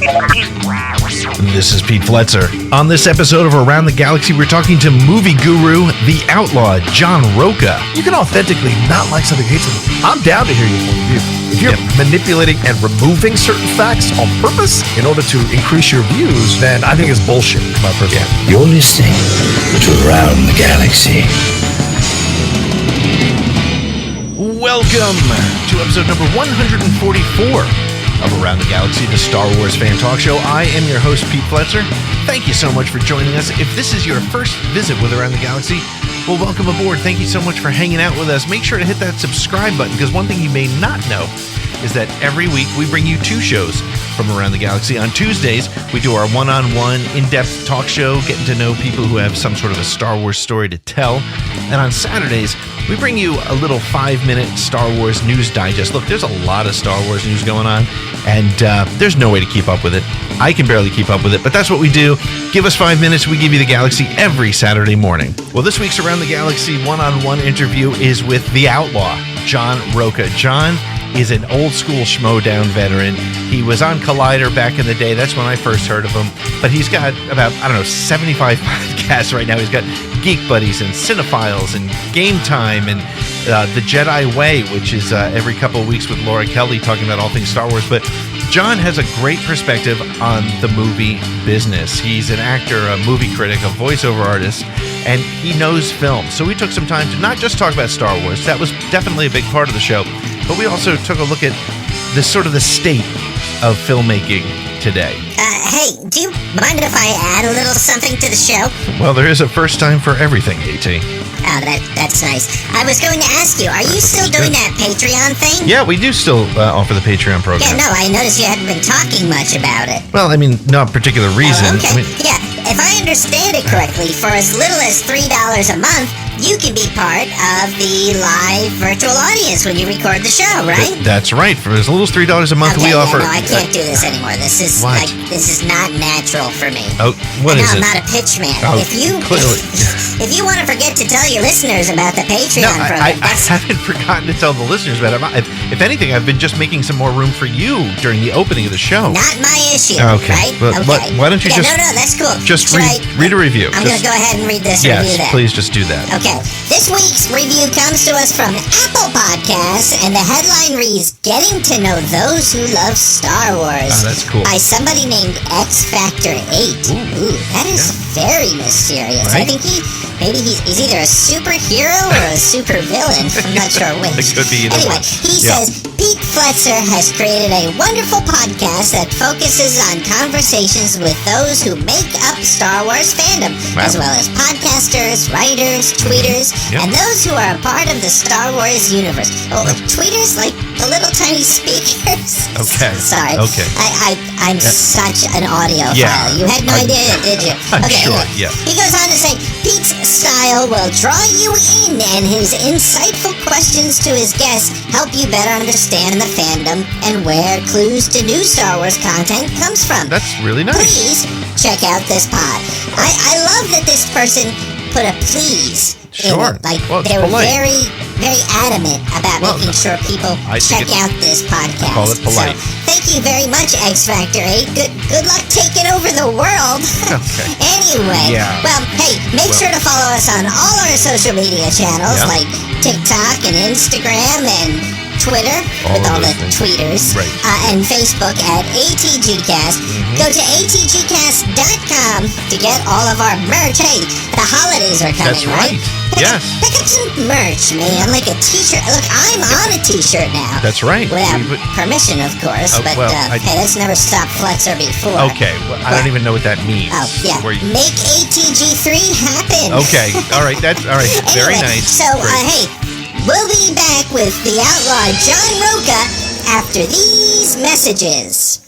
This is Pete Fletzer. On this episode of Around the Galaxy, we're talking to movie guru, the outlaw, John Rocha. You can authentically not like something, hate something. I'm down to hear your point of view. If you're manipulating and removing certain facts on purpose in order to increase your views, then I think it's bullshit, my personal. You're listening to Around the Galaxy. Welcome to episode number 144 of Around the Galaxy, the Star Wars fan talk show. I am your host, Pete Fletzer. Thank you so much for joining us. If this is your first visit with Around the Galaxy, well, welcome aboard. Thank you so much for hanging out with us. Make sure to hit that subscribe button, because one thing you may not know is that every week we bring you two shows from Around the Galaxy. On Tuesdays, we do our one-on-one, in-depth talk show, getting to know people who have some sort of a Star Wars story to tell. And on Saturdays, we bring you a little 5-minute Star Wars news digest. Look, there's a lot of Star Wars news going on, and there's no way to keep up with it. I can barely keep up with it, but that's what we do. Give us 5 minutes, we give you the Galaxy every Saturday morning. Well, this week's Around the Galaxy one-on-one interview is with the outlaw, John Rocha. John is an old-school Schmoedown veteran. He was on Collider back in the day. That's when I first heard of him. But he's got about, 75 podcasts right now. He's got Geek Buddies and Cinephiles and Gametime and the Jedi Way, which is every couple of weeks with Laura Kelly talking about all things Star Wars. But John has a great perspective on the movie business. He's an actor, a movie critic, a voiceover artist, and he knows film. So we took some time to not just talk about Star Wars. That was definitely a big part of the show. But we also took a look at the state of filmmaking today. Hey, do you mind if I add a little something to the show? Well, there is a first time for everything, AT. Oh, that's nice. I was going to ask you, are you still doing that Patreon thing? Yeah, we do still offer the Patreon program. Yeah, no, I noticed you hadn't been talking much about it. Well, not a particular reason. Oh, okay. Yeah, if I understand it correctly, for as little as $3 a month, you can be part of the live virtual audience when you record the show, right? That's right. For as little as $3 a month, we offer. No, I can't do this anymore. This is this is not natural for me. Oh, what is it? I'm not a pitch man. Oh, if you want to forget to tell your listeners about the Patreon program, I haven't forgotten to tell the listeners about it. If anything, I've been just making some more room for you during the opening of the show. Not my issue. Okay. Right? Well, okay. Why don't you just? No, that's cool. Just read a review. I'm going to go ahead and read this review then. Yes, please just do that. Okay. This week's review comes to us from Apple Podcasts, and the headline reads, "Getting to know those who love Star Wars." Oh, that's cool. By somebody named X Factor 8. Ooh, that is very mysterious. Right? I think he's either a superhero or a super villain. I'm not sure which. It could be either one. He says, Pete Fletzer has created a wonderful podcast that focuses on conversations with those who make up Star Wars fandom, as well as podcasters, writers, tweeters, and those who are a part of the Star Wars universe. Oh, tweeters like the little tiny speakers? Okay. Sorry. Okay. I'm such an audiophile. You had no idea, did you? I'm sure, yeah. He goes on to say, Pete's style will draw you in, and his insightful questions to his guests help you better understand the fandom and where clues to new Star Wars content comes from. That's really nice. Please check out this pod. I love that this person put a please. Sure. They were very, very adamant about making sure people check out this podcast. I call it polite. So, thank you very much, X Factor 8. Good luck taking over the world. Okay. Anyway, well, hey, make sure to follow us on all our social media channels like TikTok and Instagram and Twitter with all the tweeters, and Facebook at ATGcast. Go to ATGcast.com to get all of our merch. Hey, the holidays are coming, That's right. Pick up some merch, man, like a t-shirt. Look, I'm on a t-shirt now. That's right. Without permission, of course, but hey, that's never stopped Fletzer before. Okay, I don't even know what that means. Oh, yeah. Make ATG3 happen. Okay, all right, that's all right. Very nice. So, hey, we'll be back with the outlaw John Rocha after these messages.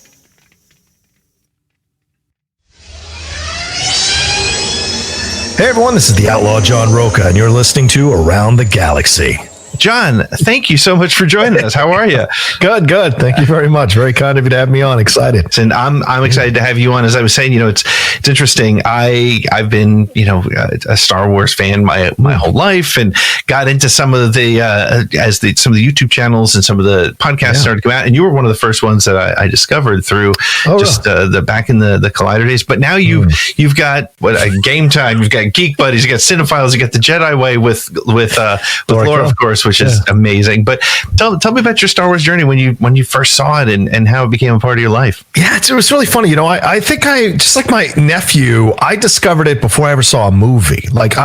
Hey everyone, this is the outlaw John Rocha, and you're listening to Around the Galaxy. John, thank you so much for joining us. How are you? Good. Thank you very much. Very kind of you to have me on. Excited. And I'm excited to have you on. As I was saying, it's it's interesting. I've been, a Star Wars fan my whole life, and got into some of the some of the YouTube channels and some of the podcasts started to come out. And you were one of the first ones that I discovered through the back in the Collider days. But now you've got Gametime, you've got Geek Buddies, you got Cinephiles, you got the Jedi Way with Laura, of course, which is amazing. But tell me about your Star Wars journey when you first saw it and how it became a part of your life. Yeah, it was really funny. I think just like my nephew, I discovered it before I ever saw a movie. Like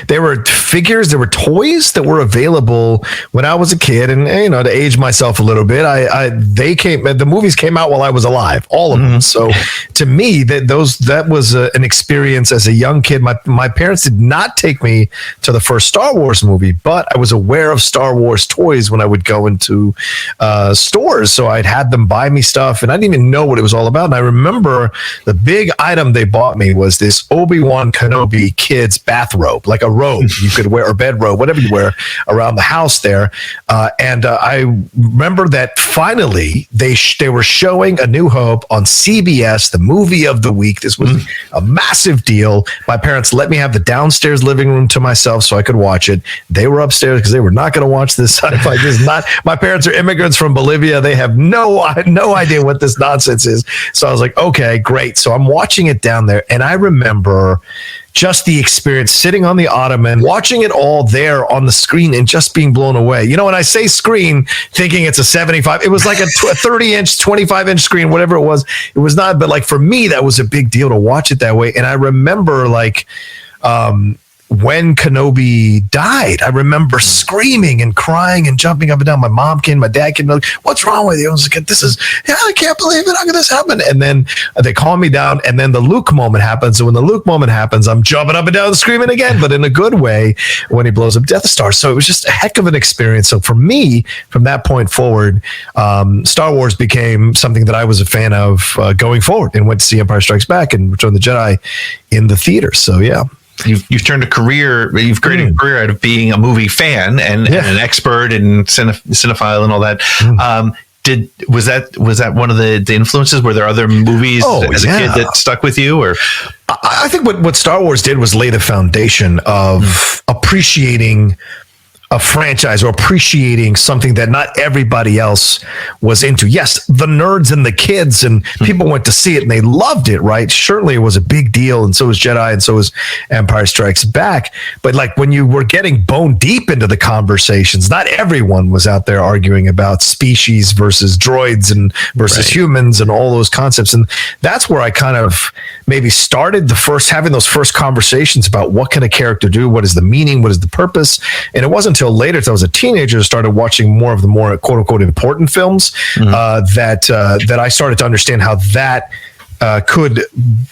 there were figures, there were toys that were available when I was a kid, and to age myself a little bit, the movies came out while I was alive, all of them. So to me, that was an experience as a young kid. My parents did not take me to the first Star Wars movie, but I was aware of Star Wars toys when I would go into stores. So I'd had them buy me stuff, and I didn't even know what it was all about. And I remember the big item they bought me was this Obi-Wan Kenobi kid's bathrobe, like a robe you could wear, or bedrobe, whatever you wear around the house there. And I remember that finally they were showing A New Hope on CBS, the movie of the week. This was a massive deal. My parents let me have the downstairs living room to myself so I could watch it. They were upstairs because they were not going to watch this sci-fi. My parents are immigrants from Bolivia. They have no idea what this nonsense is. So I was like, okay, great. So I'm watching it down there, and I remember just the experience sitting on the ottoman, watching it all there on the screen and just being blown away. When I say screen, thinking it's a 75, it was like a 30-inch, 25-inch screen, whatever it was. It was not, but like for me, that was a big deal to watch it that way. And I remember when Kenobi died, I remember screaming and crying and jumping up and down. My mom came, my dad came, like, what's wrong with you? I was like, I can't believe it. How could this happen? And then they calmed me down, and then the Luke moment happens. So when the Luke moment happens, I'm jumping up and down and screaming again, but in a good way when he blows up Death Star. So it was just a heck of an experience. So for me, from that point forward, Star Wars became something that I was a fan of going forward, and went to see Empire Strikes Back and Return of the Jedi in the theater. So yeah. You've turned you've created a career out of being a movie fan and an expert and cinephile and all that. Was that one of the influences? Were there other movies as a kid that stuck with you? Or I think what Star Wars did was lay the foundation of appreciating a franchise, or appreciating something that not everybody else was into. Yes, the nerds and the kids and people went to see it and they loved it, right? Certainly it was a big deal, and so was Jedi, and so was Empire Strikes Back. But like when you were getting bone deep into the conversations, not everyone was out there arguing about species versus droids and versus humans and all those concepts. And that's where I kind of maybe started having those first conversations about what can a character do? What is the meaning? What is the purpose? And it wasn't until later, as I was a teenager, I started watching more of the more quote unquote important films that I started to understand how that could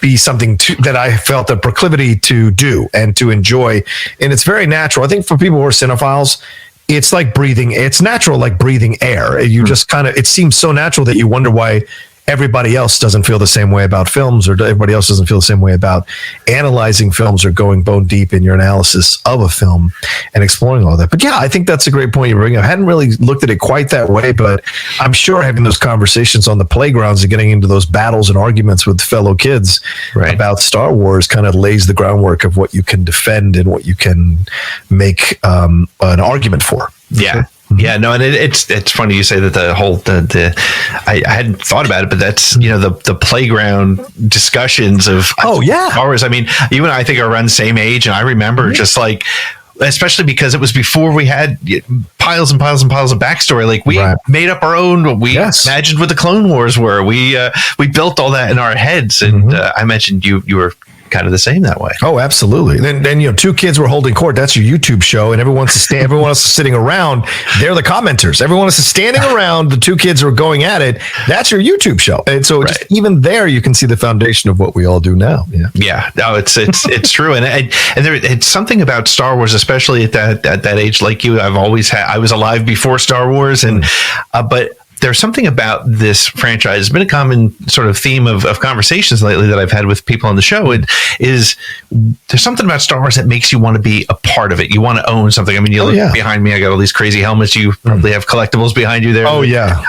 be something that I felt a proclivity to do and to enjoy. And it's very natural. I think for people who are cinephiles, it's like breathing. It's natural, like breathing air. You just it seems so natural that you wonder why everybody else doesn't feel the same way about films, or everybody else doesn't feel the same way about analyzing films or going bone deep in your analysis of a film and exploring all that. But yeah, I think that's a great point you bring up. I hadn't really looked at it quite that way, but I'm sure having those conversations on the playgrounds and getting into those battles and arguments with fellow kids about Star Wars kind of lays the groundwork of what you can defend and what you can make an argument for. Yeah. Yeah, no, and it's funny you say that I hadn't thought about it, but that's the playground discussions of Star Wars. I mean, you and I think are around the same age, and I remember just like, especially because it was before we had piles and piles and piles of backstory. Like we made up our own. What we imagined what the Clone Wars were. We built all that in our heads, and I mentioned you were kind of the same that way. Oh, absolutely. Then two kids were holding court. That's your YouTube show, and everyone else is sitting around. They're the commenters. Everyone else is standing around. The two kids are going at it. That's your YouTube show. And so just even there, you can see the foundation of what we all do now. Yeah. No, it's true, and it's something about Star Wars, especially at that age. Like you, I was alive before Star Wars, and but there's something about this franchise. It's been a common sort of theme of conversations lately that I've had with people on the show. It is, there's something about Star Wars that makes you want to be a part of it. You want to own something. I mean, you look behind me, I got all these crazy helmets. You probably have collectibles behind you there. Oh, yeah.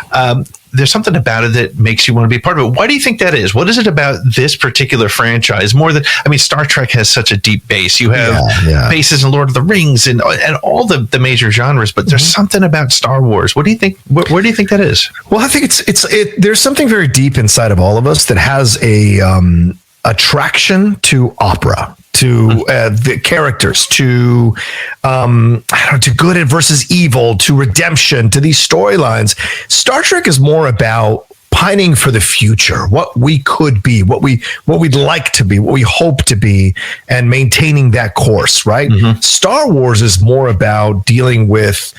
there's something about it that makes you want to be a part of it. Why do you think that is? What is it about this particular franchise more than, I mean, Star Trek has such a deep base. You have bases in Lord of the Rings and all the major genres, but there's something about Star Wars. What do you think? Where do you think that is? Well, I think there's something very deep inside of all of us that has a attraction to opera, to the characters, to to good versus evil, to redemption, to these storylines. Star Trek is more about pining for the future, what we could be, what we'd like to be, what we hope to be, and maintaining that course, right? Star Wars is more about dealing with,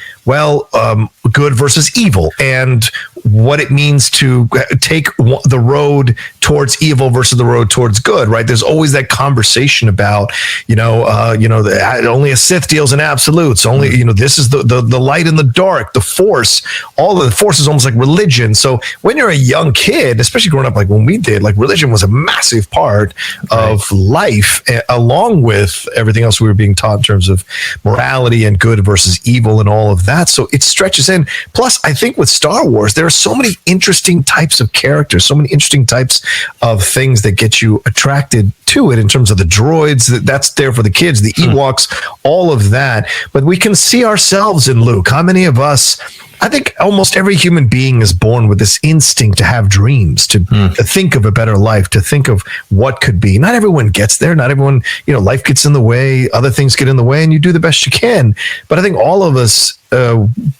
good versus evil and what it means to take the road towards evil versus the road towards good, right? There's always that conversation about, only a Sith deals in absolutes. Only, this is the light and the dark, the Force. All of the Force is almost like religion. So when you're a young kid, especially growing up like when we did, like religion was a massive part of life, along with everything else we were being taught in terms of morality and good versus evil and all of that. So it stretches in. Plus, I think with Star Wars, there are so many interesting types of characters, so many interesting types of things that get you attracted to it in terms of the droids, that's there for the kids, the Ewoks, all of that. But we can see ourselves in Luke. How many of us, I think almost every human being is born with this instinct to have dreams, to think of a better life, to think of what could be. Not everyone gets there. Not everyone, life gets in the way, other things get in the way, and you do the best you can. But I think all of us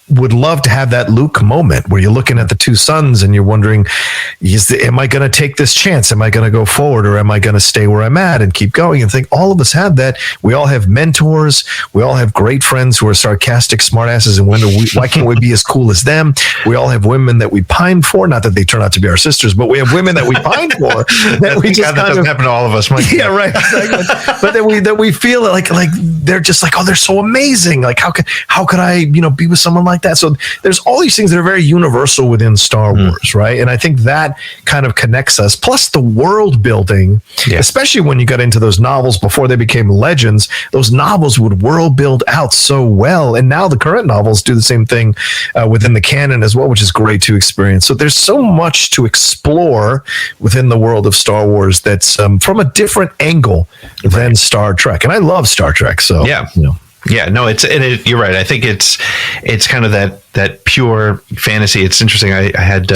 would love to have that Luke moment where you're looking at the two sons and you're wondering, am I going to take this chance? Am I going to go forward, or am I going to stay where I'm at and keep going? And think all of us have that. We all have mentors. We all have great friends who are sarcastic smartasses and wonder, why can't we be as cool as them? We all have women that we pine for. Not that they turn out to be our sisters, but we have women that we pine for. That we just that doesn't happen to all of us. Yeah, right. Exactly. But that we feel like they're just like, oh, they're so amazing. Like how could I, be with someone like that? So there's all these things that are very universal within Star Wars, right? And I think that kind of connects us. Plus the world building, especially when you got into those novels before they became legends, those novels would world build out so well. And now the current novels do the same thing within the canon as well, which is great to experience. So there's so much to explore within the world of Star Wars that's from a different angle than Star Trek. And I love Star Trek. So, Yeah, no, you're right. I think it's kind of that pure fantasy. It's interesting. I had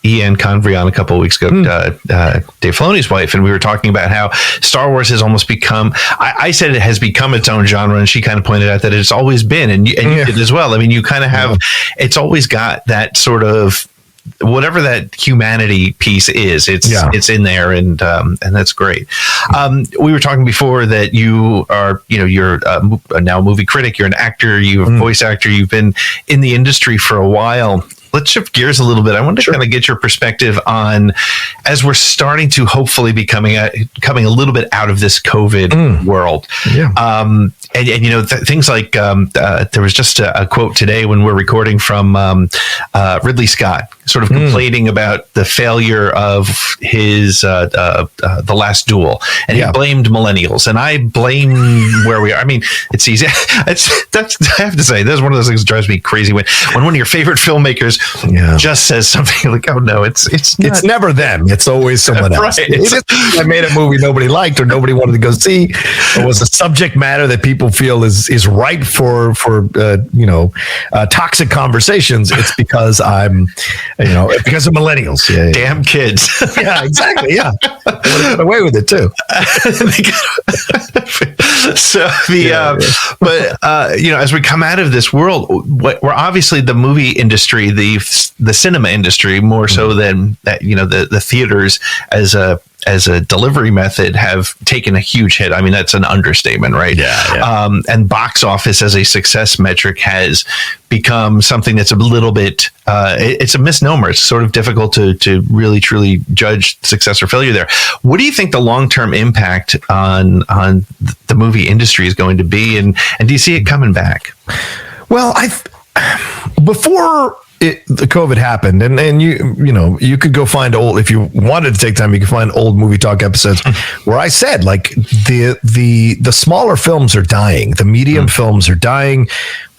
Ian Convery on a couple of weeks ago, Dave Filoni's wife, and we were talking about how Star Wars has almost become, I said it has become its own genre, and she kind of pointed out that it's always been, and you did as well. I mean, you kind of have, it's always got that sort of, whatever that humanity piece is, it's in there, and that's great. We were talking before that you are, you're now a movie critic, you're an actor, you're a voice actor, you've been in the industry for a while. Let's shift gears a little bit. I wanted to kind of get your perspective on, as we're starting to hopefully be coming a little bit out of this COVID world. And things like there was just a quote today when we're recording from Ridley Scott, sort of complaining about the failure of his The Last Duel, and he blamed millennials, and I blame where we are. I mean, it's easy. I have to say, that's one of those things that drives me crazy when one of your favorite filmmakers just says something like, "Oh no, it's never them. It's always someone else." Right. I made a movie nobody liked or nobody wanted to go see. It was a subject matter that people feel is ripe for toxic conversations. It's because I'm, because of millennials. Damn kids. Yeah, exactly. Yeah, I would have got away with it too. So as we come out of this world, we're obviously the movie industry, the cinema industry, more so than that. The theaters as a delivery method have taken a huge hit. I mean, that's an understatement, right? Yeah. And box office as a success metric has become something that's a little bit, it's a misnomer. It's sort of difficult to really, truly judge success or failure there. What do you think the long-term impact on the movie industry is going to be? And do you see it coming back? Well, before the COVID happened, and you could go find if you wanted to take time, you could find old movie talk episodes where I said, like, the smaller films are dying, the medium films are dying.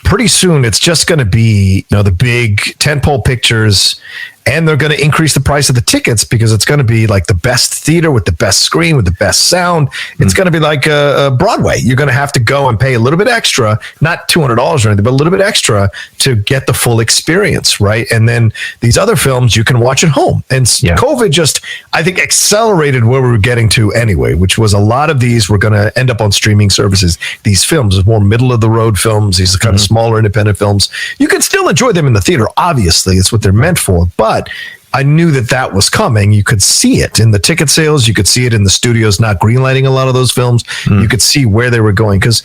Pretty soon, it's just going to be the big tentpole pictures and they're going to increase the price of the tickets because it's going to be like the best theater with the best screen with the best sound. It's going to be like a Broadway. You're going to have to go and pay a little bit extra, not $200 or anything, but a little bit extra to get the full experience, right? And then these other films you can watch at home. And COVID just, I think, accelerated where we were getting to anyway, which was a lot of these were going to end up on streaming services. These films, more middle of the road films, these kind of smaller independent films. You can still enjoy them in the theater. Obviously, it's what they're meant for. But I knew that was coming. You could see it in the ticket sales. You could see it in the studios not greenlighting a lot of those films. You could see where they were going because,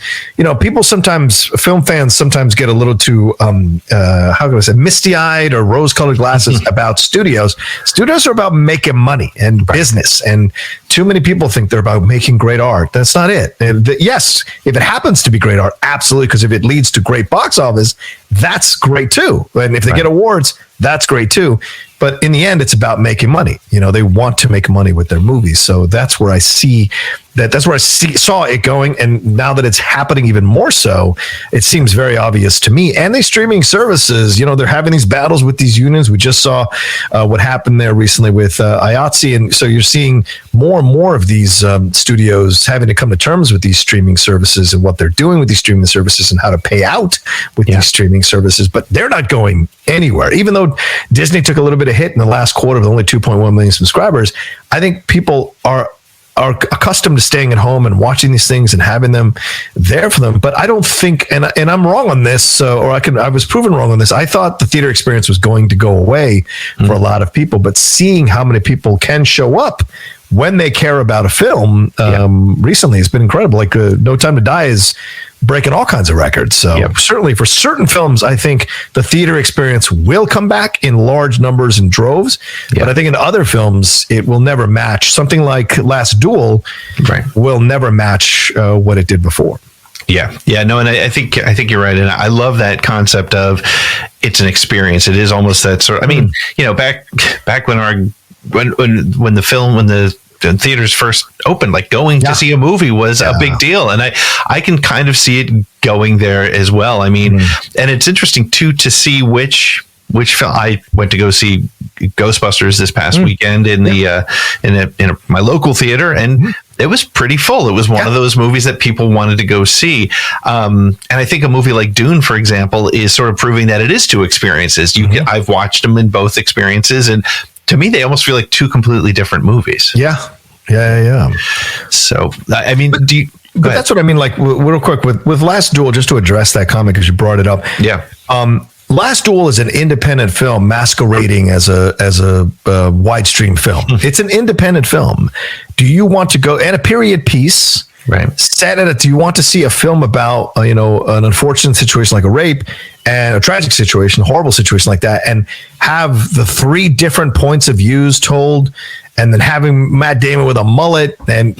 people film fans sometimes get a little too, how can I say, misty-eyed or rose-colored glasses about studios. Studios are about making money and business, and too many people think they're about making great art. That's not it. And yes, if it happens to be great art, absolutely, because if it leads to great box office, that's great too. And if they get awards, that's great too. But in the end, it's about making money. They want to make money with their movies. So that's where I see that. That's where I saw it going. And now that it's happening even more so, it seems very obvious to me. And these streaming services, they're having these battles with these unions. We just saw what happened there recently with IATSE. And so you're seeing more and more of these studios having to come to terms with these streaming services and what they're doing with these streaming services and how to pay out with these streaming services. But they're not going anywhere. Even though Disney took a little bit of hit in the last quarter with only 2.1 million subscribers, I think people are accustomed to staying at home and watching these things and having them there for them. But I don't think, and I'm wrong on this, I was proven wrong on this. I thought the theater experience was going to go away for a lot of people, but seeing how many people can show up when they care about a film recently has been incredible. Like No Time to Die is breaking all kinds of records. So certainly for certain films, I think the theater experience will come back in large numbers and droves. But I think in other films, it will never match. Something like Last Duel will never match what it did before. No, and I think you're right, and I love that concept of it's an experience. It is almost that sort. I mean, back when the theaters first opened, like going to see a movie was a big deal, and I can kind of see it going there as well. I mean, and it's interesting too to see which film. I went to go see Ghostbusters this past weekend in my local theater, and it was pretty full. It was one of those movies that people wanted to go see. And I think a movie like Dune, for example, is sort of proving that it is two experiences. I've watched them in both experiences, and to me, they almost feel like two completely different movies. Yeah. So, I mean, but that's what I mean. Like, real quick with Last Duel, just to address that comment because you brought it up. Last Duel is an independent film masquerading as a widestream film. It's an independent film. Do you want to go and a period piece? Right. Set at it. Do you want to see a film about an unfortunate situation like a rape and a tragic situation, a horrible situation like that, and have the three different points of views told, and then having Matt Damon with a mullet, and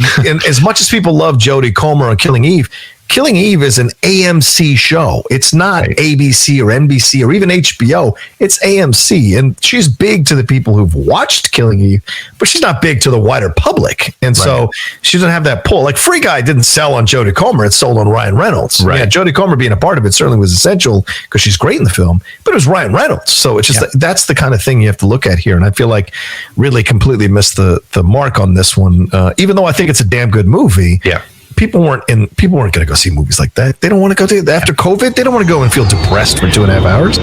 as much as people love Jodie Comer on Killing Eve is an AMC show. It's not ABC or NBC or even HBO. It's AMC. And she's big to the people who've watched Killing Eve, but she's not big to the wider public. And so she doesn't have that pull. Like Free Guy didn't sell on Jodie Comer. It sold on Ryan Reynolds. Yeah, Jodie Comer being a part of it certainly was essential because she's great in the film, but it was Ryan Reynolds. So it's just that's the kind of thing you have to look at here. And I feel like really completely missed the mark on this one, even though I think it's a damn good movie. People weren't going to go see movies like that. They don't want to go to after COVID. They don't want to go and feel depressed for 2.5 hours.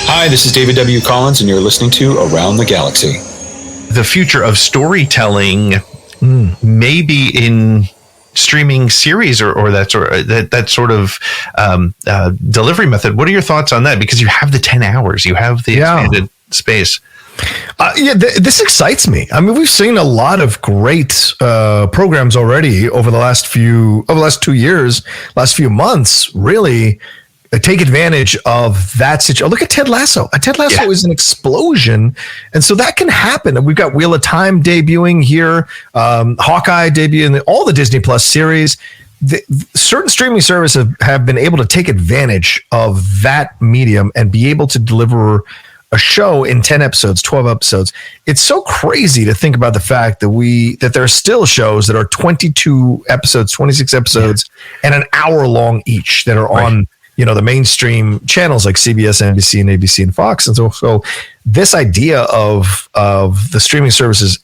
Hi, this is David W. Collins, and you're listening to Around the Galaxy. The future of storytelling may be in streaming series or that sort of delivery method. What are your thoughts on that? Because you have the 10 hours, you have the expanded space. This excites me. I mean, we've seen a lot of great programs already over the last 2 years, last few months, really take advantage of that situation. Look at Ted Lasso. Ted Lasso is an explosion. And so that can happen. And we've got Wheel of Time debuting here, Hawkeye debuting, all the Disney Plus series. Certain streaming services have been able to take advantage of that medium and be able to deliver a show in 10 episodes, 12 episodes. It's so crazy to think about the fact that there are still shows that are 22 episodes, 26 episodes, and an hour long each that are on the mainstream channels like CBS, NBC, and ABC, and Fox. And so this idea of the streaming services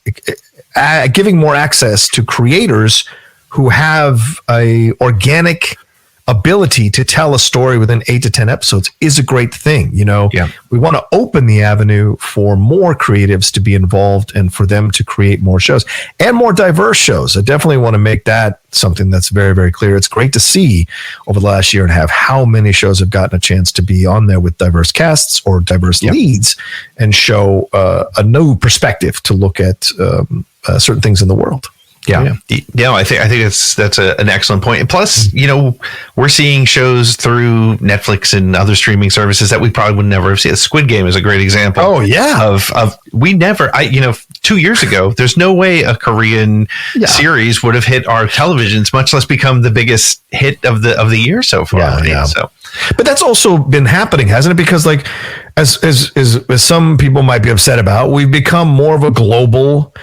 giving more access to creators who have a organic ability to tell a story within 8 to 10 episodes is a great thing. We want to open the avenue for more creatives to be involved and for them to create more shows and more diverse shows. I definitely want to make that something that's very, very clear. It's great to see over the last year and a half how many shows have gotten a chance to be on there with diverse casts or diverse leads and show a new perspective to look at certain things in the world. Yeah, I think that's an excellent point. And plus, we're seeing shows through Netflix and other streaming services that we probably would never have seen. Squid Game is a great example. Oh yeah, of we never. 2 years ago, there's no way a Korean series would have hit our televisions, much less become the biggest hit of the year so far. So, but that's also been happening, hasn't it? Because as some people might be upset about, we've become more of a global.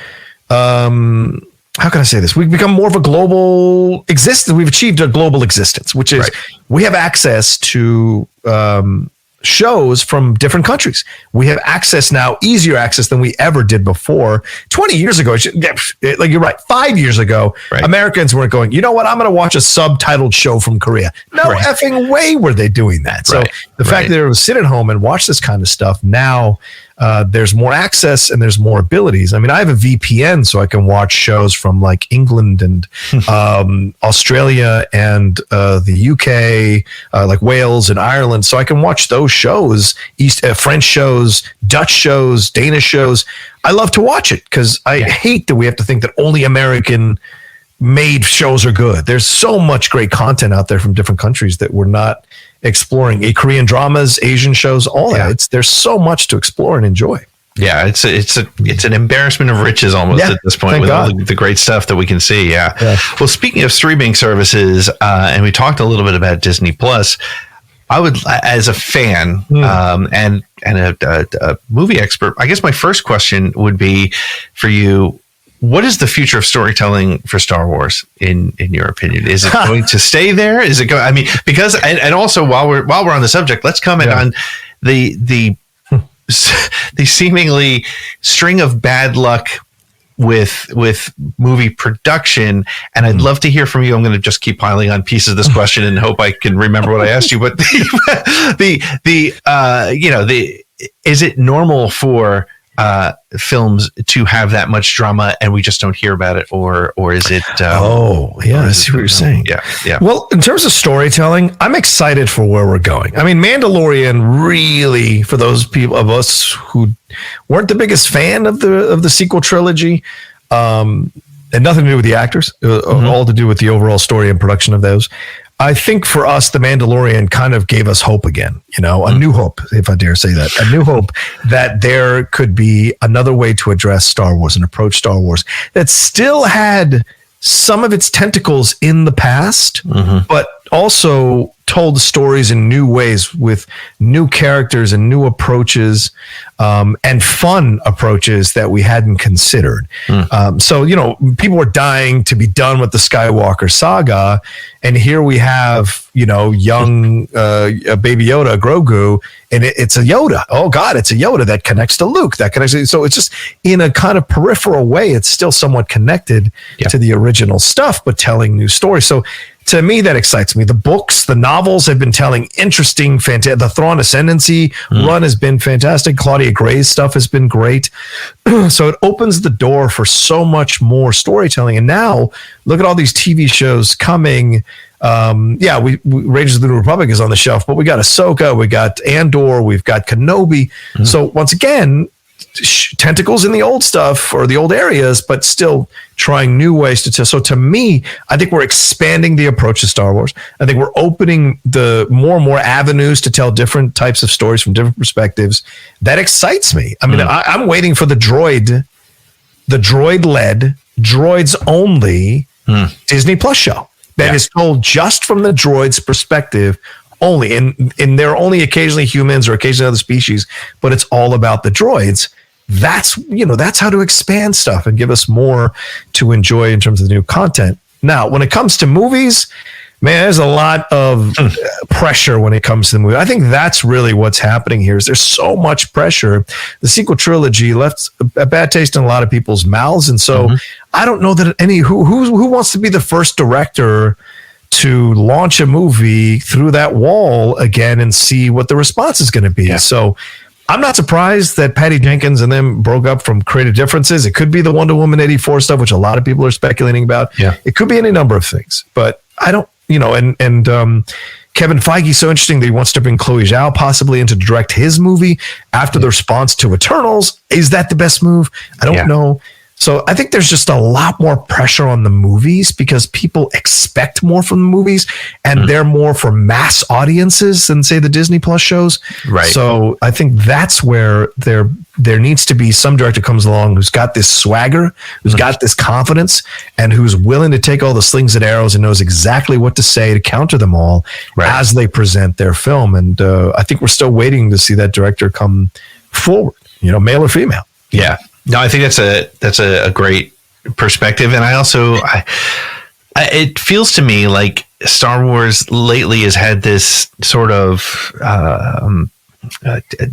How can I say this? We've become more of a global existence. We've achieved a global existence, which is we have access to shows from different countries. We have access now, easier access than we ever did before. 20 years ago, like you're right, 5 years ago, Americans weren't going, you know what, I'm going to watch a subtitled show from Korea. No effing way were they doing that. So the fact that they were sit at home and watch this kind of stuff now, there's more access and there's more abilities. I mean, I have a VPN so I can watch shows from like England and Australia and the UK, like Wales and Ireland. So I can watch those shows, French shows, Dutch shows, Danish shows. I love to watch it because I hate that we have to think that only American made shows are good. There's so much great content out there from different countries that we're not exploring. Korean dramas, Asian shows, all that. There's so much to explore and enjoy. Yeah, it's an embarrassment of riches almost at this point with all the great stuff that we can see. Yeah. Well, speaking of streaming services, and we talked a little bit about Disney Plus, I would, as a fan and a movie expert, I guess my first question would be for you. What is the future of storytelling for Star Wars in your opinion? Is it going to stay there? Is it going? I mean, because and also while we're on the subject, let's comment on the seemingly string of bad luck with movie production. And I'd love to hear from you. I'm going to just keep piling on pieces of this question and hope I can remember what I asked you. But is it normal for films to have that much drama and we just don't hear about it, or is it I see what you're saying. Well, in terms of storytelling, I'm excited for where we're going. I mean, Mandalorian really, for those people of us who weren't the biggest fan of the sequel trilogy, and nothing to do with the actors, all to do with the overall story and production of those. I think for us, The Mandalorian kind of gave us hope again, a new hope, if I dare say that, a new hope that there could be another way to address Star Wars and approach Star Wars that still had some of its tentacles in the past, but also told stories in new ways with new characters and new approaches and fun approaches that we hadn't considered. So, people were dying to be done with the Skywalker saga. And here we have, young Baby Yoda, Grogu, and it's a Yoda. Oh, God, it's a Yoda that connects to Luke. That connects. So it's just in a kind of peripheral way, it's still somewhat connected to the original stuff, but telling new stories. So to me, that excites me. The books, the novels have been telling interesting, fantastic. The Thrawn Ascendancy run has been fantastic. Claudia Gray's stuff has been great. So it opens the door for so much more storytelling. And now look at all these TV shows coming. We Rangers of the New Republic is on the shelf, but we got Ahsoka, we got Andor, we've got Kenobi. So once again, tentacles in the old stuff or the old areas, but still trying new ways to tell. So to me, I think we're expanding the approach to Star Wars. I think we're opening the more and more avenues to tell different types of stories from different perspectives. That excites me. I mean, I'm waiting for the droid-led, droids-only Disney Plus show that is told just from the droid's perspective only. And there are only occasionally humans or occasionally other species, but it's all about the droids. That's how to expand stuff and give us more to enjoy in terms of the new content. Now, when it comes to movies, Man, there's a lot of pressure when it comes to the movie. I think that's really what's happening here. Is there's so much pressure. The sequel trilogy left a bad taste in a lot of people's mouths, and so I don't know that who wants to be the first director to launch a movie through that wall again and see what the response is going to be. Yeah. So I'm not surprised that Patty Jenkins and them broke up from creative differences. It could be the Wonder Woman 84 stuff, which a lot of people are speculating about. Yeah. It could be any number of things, but I don't. And Kevin Feige's so interesting that he wants to bring Chloe Zhao possibly in to direct his movie after the response to Eternals. Is that the best move? I don't know. So I think there's just a lot more pressure on the movies because people expect more from the movies and they're more for mass audiences than say the Disney Plus shows. Right. So I think that's where there needs to be some director comes along who's got this swagger, who's got this confidence, and who's willing to take all the slings and arrows and knows exactly what to say to counter them all as they present their film. And I think we're still waiting to see that director come forward, male or female. Yeah. No, I think that's a great perspective, and I also it feels to me like Star Wars lately has had this sort of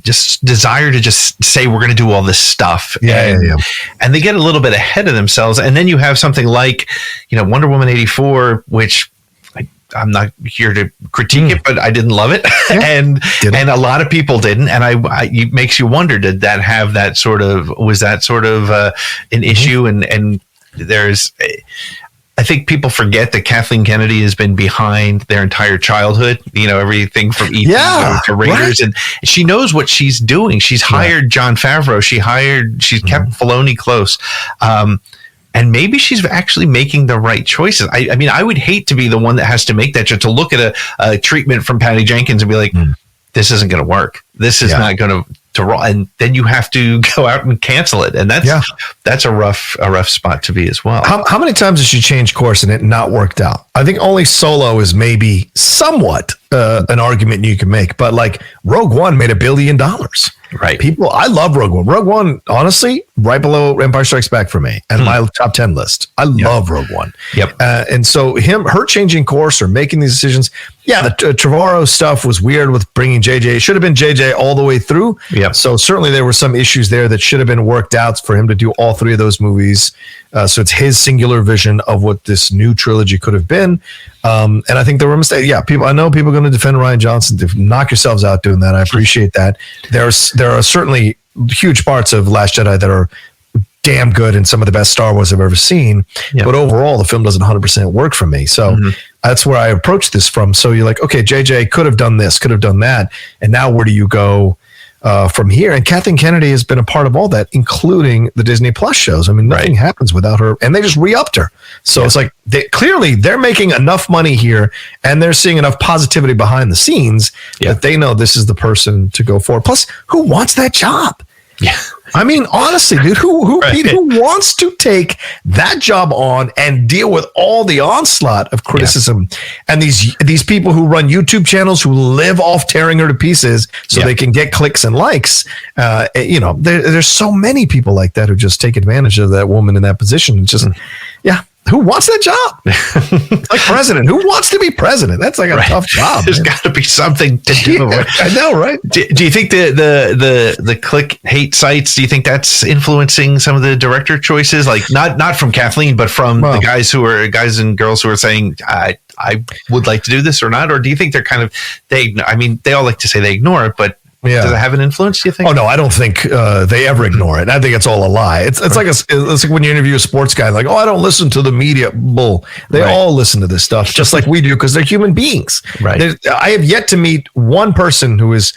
just desire to just say we're going to do all this stuff, and they get a little bit ahead of themselves, and then you have something like Wonder Woman 84, which. I'm not here to critique it, but I didn't love it, and a lot of people didn't, and it makes you wonder: did that have that sort of? Was that sort of an issue? And there's, I think people forget that Kathleen Kennedy has been behind their entire childhood. Everything from E.T. to Raiders, and she knows what she's doing. She's hired Jon Favreau. She's kept Filoni close. And maybe she's actually making the right choices. I mean, I would hate to be the one that has to make that, just to look at a treatment from Patty Jenkins and be like, this isn't going to work. This is not going to roll. And then you have to go out and cancel it. And that's a rough spot to be as well. How many times has she changed course and it not worked out? I think only Solo is maybe somewhat an argument you can make, but like Rogue One made $1 billion. Right. I love Rogue One. Rogue One, honestly, right below Empire Strikes Back for me and my top 10 list. I love Rogue One. Yep. And so her changing course or making these decisions. Yeah, the Trevorrow stuff was weird with bringing JJ. It should have been JJ all the way through. Yeah. So certainly there were some issues there that should have been worked out for him to do all three of those movies. So it's his singular vision of what this new trilogy could have been. And I think there were mistakes. Yeah, I know people are going to defend Rian Johnson. Knock yourselves out doing that. I appreciate that. There are certainly huge parts of Last Jedi that are damn good and some of the best Star Wars I've ever seen. Yep. But overall, the film doesn't 100% work for me. So that's where I approach this from. So you're like, okay, JJ could have done this, could have done that. And now where do you go from here? And Kathleen Kennedy has been a part of all that, including the Disney Plus shows. I mean, nothing happens without her. And they just re-upped her. So it's like, clearly they're making enough money here and they're seeing enough positivity behind the scenes that they know this is the person to go for. Plus, who wants that job? Yeah. I mean, honestly, dude, who wants to take that job on and deal with all the onslaught of criticism and these people who run YouTube channels who live off tearing her to pieces so they can get clicks and likes? There's so many people like that who just take advantage of that woman in that position. It's just, who wants that job? Like president. Who wants to be president? That's like a tough job. There's got to be something to do. I know, right? Do you think the click hate sites, do you think that's influencing some of the director choices? Like not from Kathleen, but from the guys and girls who are saying, I would like to do this or not? Or do you think they're kind of, they all like to say they ignore it, but does it have an influence, do you think? Oh, no, I don't think they ever ignore it. I think it's all a lie. It's like when you interview a sports guy, like, I don't listen to the media. Bull. They all listen to this stuff, just like we do, because they're human beings. Right. I have yet to meet one person who is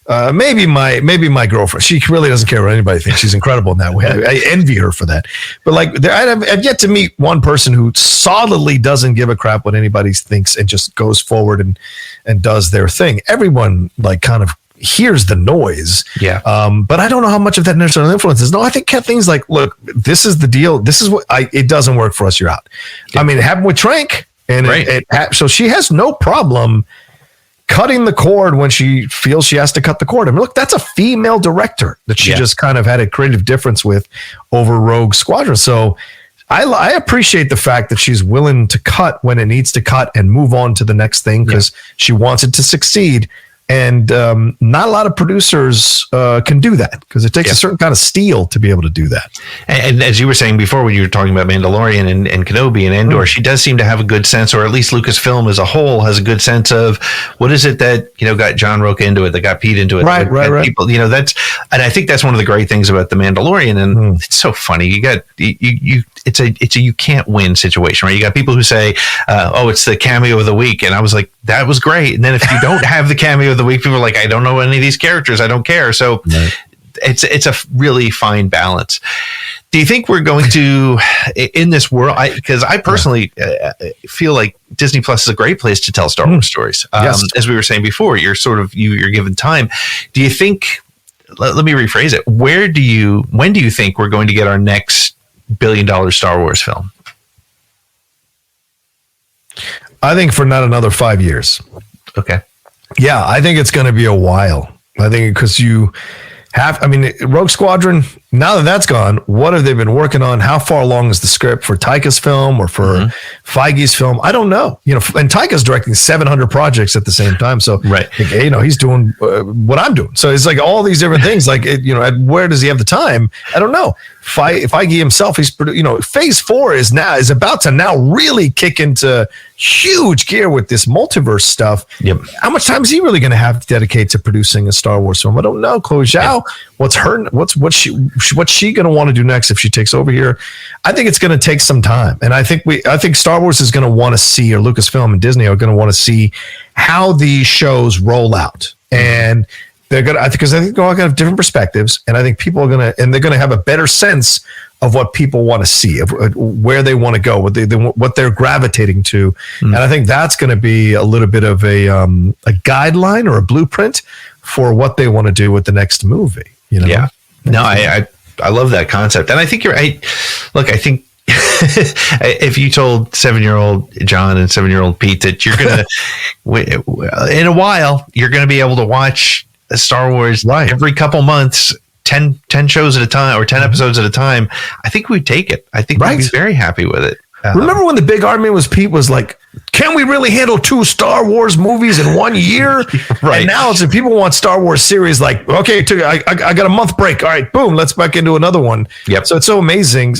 maybe my girlfriend. She really doesn't care what anybody thinks. She's incredible in that way. I envy her for that. But I've yet to meet one person who solidly doesn't give a crap what anybody thinks and just goes forward and does their thing. Everyone kind of hears the noise. Yeah. But I don't know how much of that necessarily influences. No, I think Kathleen's like, look, this is the deal. This is what it doesn't work for us. You're out. Yeah. I mean, it happened with Trank. And so she has no problem cutting the cord when she feels she has to cut the cord. I mean, look, that's a female director that she just kind of had a creative difference with over Rogue Squadron. So I appreciate the fact that she's willing to cut when it needs to cut and move on to the next thing because she wants it to succeed. And not a lot of producers can do that because it takes a certain kind of steel to be able to do that. And as you were saying before, when you were talking about Mandalorian and Kenobi and Andor, she does seem to have a good sense, or at least Lucasfilm as a whole has a good sense of what is it that, got John Rocha into it, that got Pete into it. Right. People, and I think that's one of the great things about the Mandalorian. And it's so funny. You got, it's a you can't win situation, right? You got people who say, it's the cameo of the week. And I was like, that was great. And then if you don't have the cameo of the week, people are like, I don't know any of these characters. I don't care. So it's a really fine balance. Do you think we're going to, in this world, because I personally feel like Disney Plus is a great place to tell Star Wars stories. As we were saying before, you're you're given time. Do you think, let me rephrase it. When do you think we're going to get our next $1 billion Star Wars film? I think for not another 5 years. Okay. Yeah, I think it's going to be a while. I think because Rogue Squadron, now that that's gone, what have they been working on? How far along is the script for Taika's film or for Feige's film? I don't know. And Taika's directing 700 projects at the same time. So, he's doing what I'm doing. So it's like all these different things. Like, where does he have the time? I don't know. Feige himself, Phase 4 is about to now really kick into huge gear with this multiverse stuff. Yep. How much time is he really going to have to dedicate to producing a Star Wars film? I don't know. Chloe Zhao, what's she going to want to do next if she takes over here? I think it's going to take some time, and I think Star Wars is going to want to see, or Lucasfilm and Disney are going to want to see how these shows roll out, and they're going to, because I think they're all going to have different perspectives, and I think people are going to, and they're going to have a better sense of what people want to see, of where they want to go, what they're gravitating to, and I think that's going to be a little bit of a guideline or a blueprint for what they want to do with the next movie. Yeah. No, I love that concept, and I think you're right. Look, I think if you told 7-year-old John and 7-year-old Pete that you're gonna, in a while, you're gonna be able to watch Star Wars every couple months, 10 shows at a time or 10 episodes at a time, I think we'd take it. I think we'd be very happy with it. Remember when the big argument Pete was like, can we really handle 2 Star Wars movies in 1 year? Right. And now it's if people want Star Wars series, like, okay, I got a month break. All right, boom, let's back into another one. Yep. So it's so amazing.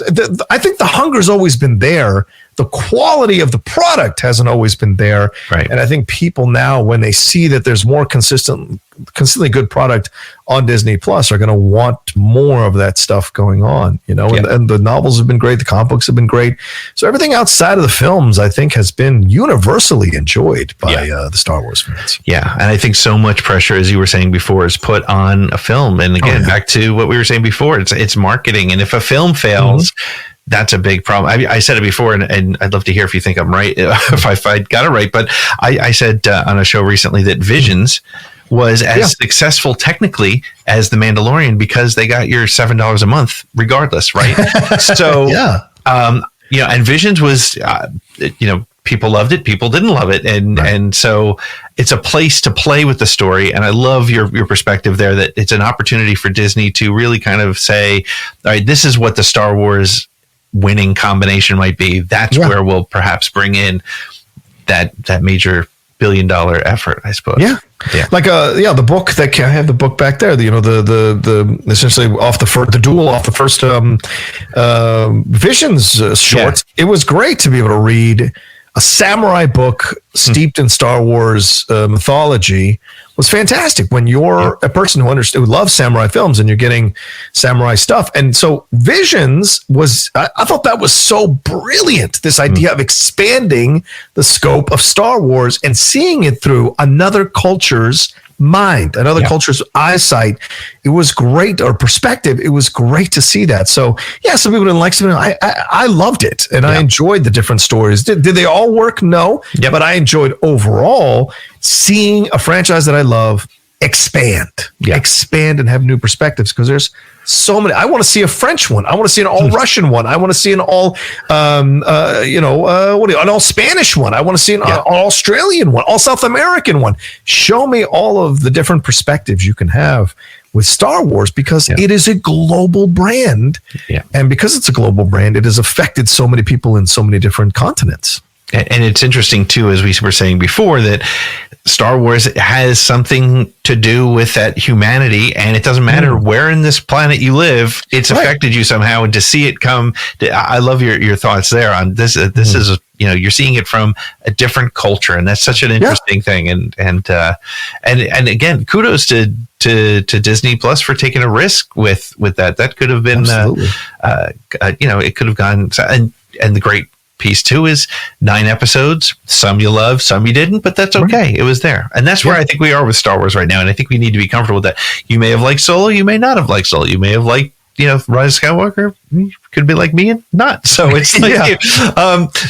I think the hunger's always been there. The quality of the product hasn't always been there. Right. And I think people now, when they see that there's more consistently good product on Disney Plus, are going to want more of that stuff going on, and the novels have been great. The comic books have been great. So everything outside of the films, I think, has been universally enjoyed by the Star Wars fans. Yeah. And I think so much pressure, as you were saying before, is put on a film. And again, back to what we were saying before, it's marketing. And if a film fails, that's a big problem. I said it before, and I'd love to hear if you think I'm right, if I got it right. But I said on a show recently that Visions was as successful technically as The Mandalorian because they got your $7 a month regardless, right? So, and Visions was, people loved it, people didn't love it. And so it's a place to play with the story. And I love your perspective there, that it's an opportunity for Disney to really kind of say, all right, this is what the Star Wars winning combination might be. That's where we'll perhaps bring in that major $1 billion effort, I suppose. Like the book that I have the book back there, the essentially the duel off the first Visions short. It was great to be able to read a samurai book steeped in Star Wars mythology. Was fantastic when you're a person who loves samurai films and you're getting samurai stuff. And so Visions was, I thought that was so brilliant. This idea of expanding the scope of Star Wars and seeing it through another culture's mind, another culture's eyesight. It was great, or perspective. It was great to see that. So some people didn't like some. I loved it, and I enjoyed the different stories. Did they all work? No, but I enjoyed overall seeing a franchise that I love expand and have new perspectives, because there's so many. I want to see a French one. I want to see an all Russian one. I want to see an all an all Spanish one. I want to see an all Australian one, all South American one. Show me all of the different perspectives you can have with Star Wars because it is a global brand. Yeah. And because it's a global brand, it has affected so many people in so many different continents. And it's interesting, too, as we were saying before, that Star Wars has something to do with that humanity, and it doesn't matter where in this planet you live, it's affected you somehow. And to see it come, I love your thoughts there on this. This is, you're seeing it from a different culture, and that's such an interesting thing. And again, kudos to Disney Plus for taking a risk with that. That could have been, it could have gone, and the great piece too is 9 episodes. Some you love, some you didn't, but that's okay. It was there. And that's where I think we are with Star Wars right now. And I think we need to be comfortable with that. You may have liked Solo, you may not have liked Solo. You may have liked, Rise of Skywalker. You could be like me and not. So it's like,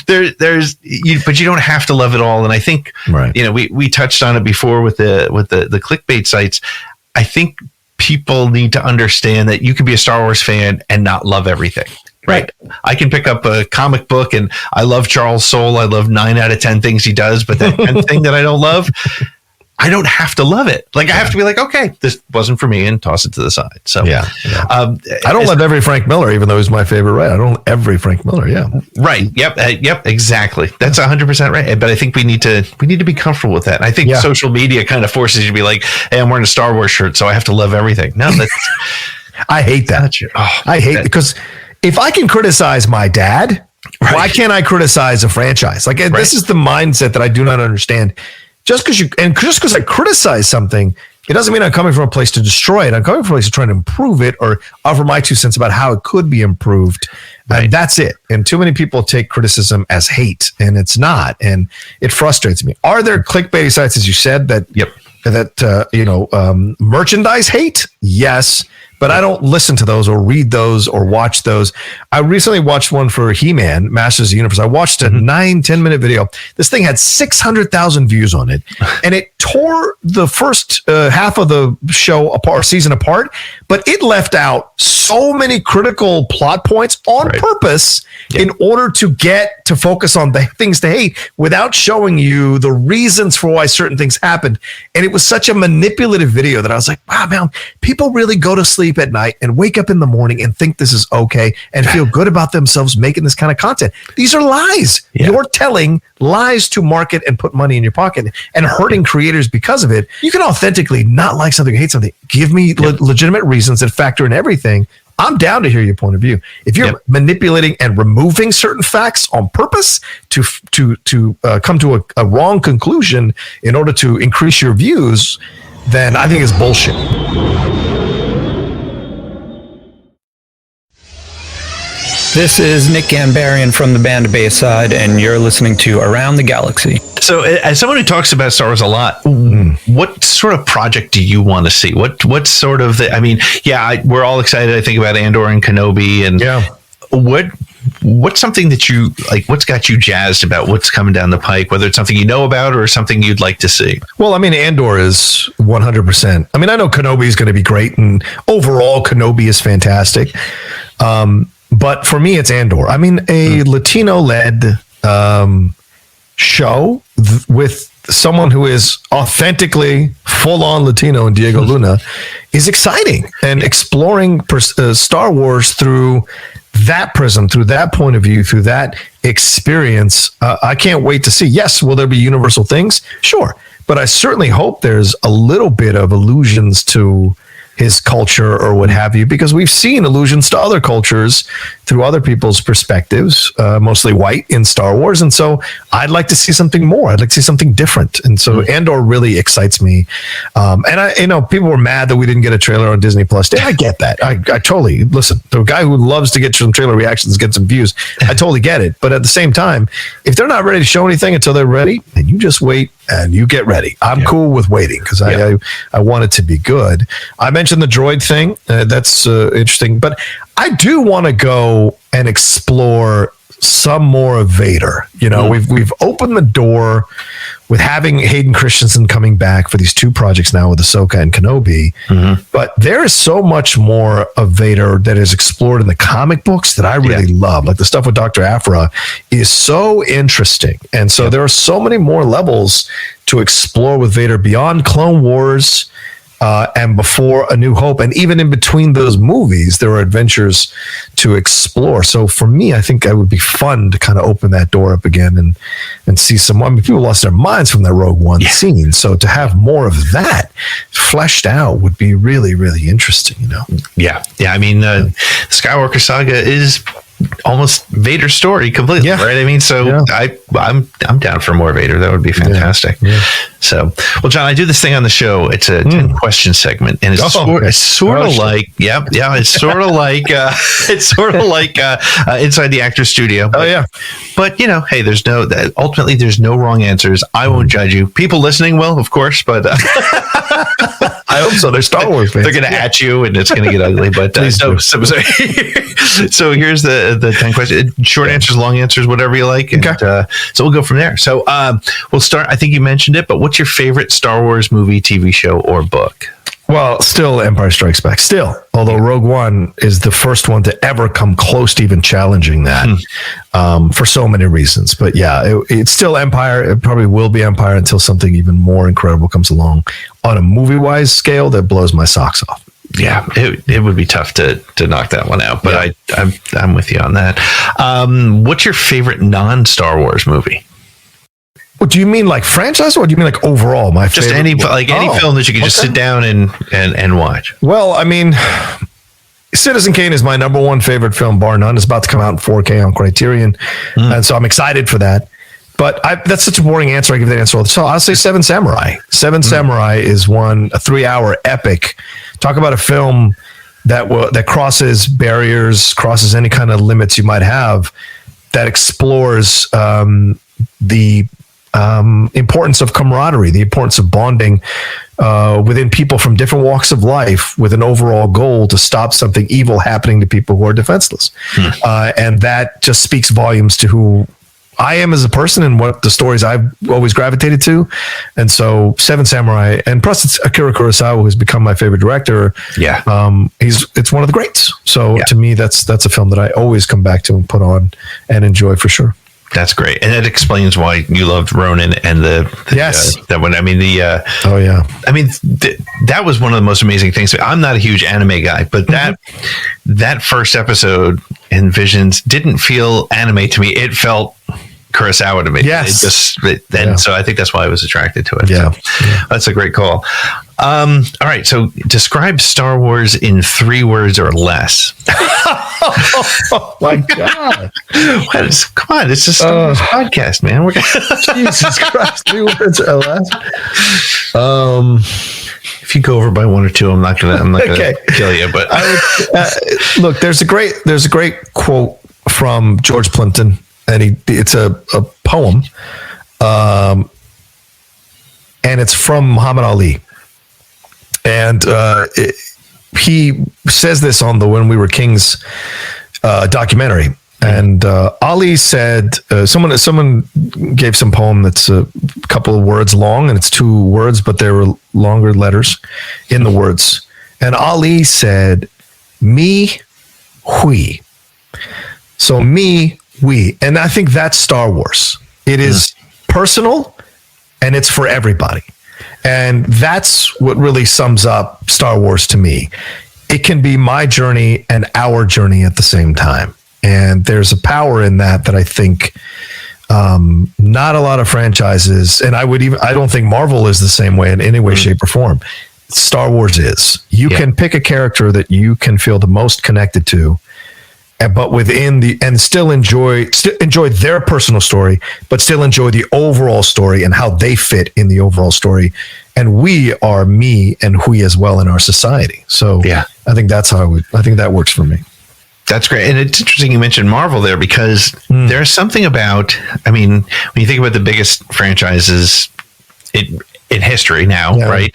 but you don't have to love it all. And I think, we touched on it before with the clickbait sites. I think people need to understand that you can be a Star Wars fan and not love everything. Right. I can pick up a comic book and I love Charles Soule. I love 9 out of 10 things he does, but that 10th thing that I don't love, I don't have to love it. Like I have to be like, okay, this wasn't for me, and toss it to the side. So I don't love every Frank Miller, even though he's my favorite writer. I don't love every Frank Miller. Yeah. Right. Yep. Exactly. That's 100% right. But I think we need to be comfortable with that. And I think social media kind of forces you to be like, hey, I'm wearing a Star Wars shirt, so I have to love everything. No, that's I hate that. I hate because if I can criticize my dad, why can't I criticize a franchise? Like this is the mindset that I do not understand. Just because I criticize something, it doesn't mean I'm coming from a place to destroy it. I'm coming from a place to try to improve it or offer my 2 cents about how it could be improved. And that's it. And too many people take criticism as hate, and it's not. And it frustrates me. Are there clickbait sites, as you said, that merchandise hate? Yes. But I don't listen to those or read those or watch those. I recently watched one for He-Man, Masters of the Universe. I watched a 9-10 minute video. This thing had 600,000 views on it, and it tore the first half of the show apart, season apart, but it left out so many critical plot points on purpose in order to get to focus on the things to hate without showing you the reasons for why certain things happened. And it was such a manipulative video that I was like, wow, man, people really go to sleep at night and wake up in the morning and think this is okay and feel good about themselves making this kind of content. These are lies. You're telling lies to market and put money in your pocket and hurting creators because of it. You can authentically not like something, hate something. Give me legitimate reasons that factor in everything. I'm down to hear your point of view. If you're manipulating and removing certain facts on purpose to come to a wrong conclusion in order to increase your views, then I think it's bullshit. This is Nick Gambarian from the band Bayside, and you're listening to Around the Galaxy. So, as someone who talks about Star Wars a lot, what sort of project do you want to see? What sort of we're all excited. I think about Andor and Kenobi, and what's something that you like? What's got you jazzed about what's coming down the pike? Whether it's something you know about or something you'd like to see. Well, I mean, Andor is 100%. I mean, I know Kenobi is going to be great, and overall, Kenobi is fantastic. But for me, it's Andor. I mean, a Latino-led show with someone who is authentically full-on Latino in Diego Luna is exciting. And exploring Star Wars through that prism, through that point of view, through that experience, I can't wait to see. Yes, will there be universal things? Sure. But I certainly hope there's a little bit of allusions to his culture or what have you, because we've seen allusions to other cultures through other people's perspectives, mostly white in Star Wars. And so I'd like to see something more. I'd like to see something different. And so Andor really excites me. And people were mad that we didn't get a trailer on Disney Plus. I get that. I totally listen. The guy who loves to get some trailer reactions, get some views. I totally get it. But at the same time, if they're not ready to show anything until they're ready, then you just wait and you get ready. I'm cool with waiting because I want it to be good. I mentioned the droid thing. That's interesting. But I do want to go and explore some more of Vader. We've opened the door with having Hayden Christensen coming back for these 2 projects now with Ahsoka and Kenobi. But there is so much more of Vader that is explored in the comic books that I really love. Like the stuff with Dr. Aphra is so interesting. And so there are so many more levels to explore with Vader beyond Clone Wars and before A New Hope. And even in between those movies, there are adventures to explore. So for me, I think it would be fun to kind of open that door up again and see some. I mean, people lost their minds from that Rogue One scene. So to have more of that fleshed out would be really, really interesting, you know? Yeah. I mean, the Skywalker saga is almost Vader's story completely, right? I mean, so I'm down for more Vader. That would be fantastic. Yeah. So, well, John, I do this thing on the show. It's a 10 question segment, and it's sort of like, it's sort of like Inside the Actor's Studio. But, but you know, hey, ultimately there's no wrong answers. I won't judge you. People listening will, of course, but I hope so. They're Star Wars fans. They're going to at you, and it's going to get ugly. But so here's the 10 questions. Short answers, long answers, whatever you like. And, so we'll go from there. So we'll start. I think you mentioned it, but what's your favorite Star Wars movie, TV show, or book? Well, still Empire Strikes Back. Still, although Rogue One is the first one to ever come close to even challenging that for so many reasons. But yeah, it's still Empire. It probably will be Empire until something even more incredible comes along on a movie-wise scale that blows my socks off. Yeah, it would be tough to knock that one out, but I'm with you on that. What's your favorite non-Star Wars movie? What do you mean, like franchise, or do you mean like overall? My just favorite any film that you can just sit down and watch. Well, I mean, Citizen Kane is my number one favorite film, bar none. It's about to come out in 4K on Criterion, and so I'm excited for that. But that's such a boring answer. I give that answer all the time. I'll say Seven Samurai. Seven Samurai is a 3-hour epic. Talk about a film that crosses barriers, crosses any kind of limits you might have, that explores the importance of camaraderie, the importance of bonding within people from different walks of life with an overall goal to stop something evil happening to people who are defenseless. And that just speaks volumes to who I am as a person and what the stories I've always gravitated to. And so Seven Samurai, and plus it's Akira Kurosawa, who's become my favorite director. Yeah. It's one of the greats. So to me, that's a film that I always come back to and put on and enjoy for sure. That's great, and that explains why you loved Ronin and that one. I mean that was one of the most amazing things. I'm not a huge anime guy, but that first episode in Visions didn't feel anime to me. It felt Kurosawa to me. Yes, so I think that's why I was attracted to it. Yeah, so that's a great call. All right, so describe Star Wars in 3 words or less. Oh my God! Come on, it's a Star Wars podcast, man. Jesus Christ, 3 words or less. If you go over by 1 or 2, I'm not gonna kill you. But look, there's a great quote from George Plimpton, and it's a poem, and it's from Muhammad Ali. And he says this on the When We Were Kings documentary. And Ali said, someone gave some poem that's a couple of words long, and it's 2 words, but there were longer letters in the words. And Ali said, me, we. So me, we. And I think that's Star Wars. It is personal, and it's for everybody. And that's what really sums up Star Wars to me. It can be my journey and our journey at the same time. And there's a power in that I think not a lot of franchises, and I don't think Marvel is the same way in any way, shape, or form. Star Wars is. You can pick a character that you can feel the most connected to, but still enjoy their personal story, but still enjoy the overall story and how they fit in the overall story. And we are me and we as well in our society. So I think that's I think that works for me. That's great. And it's interesting you mentioned Marvel there, because there's something about, I mean, when you think about the biggest franchises in history now, right?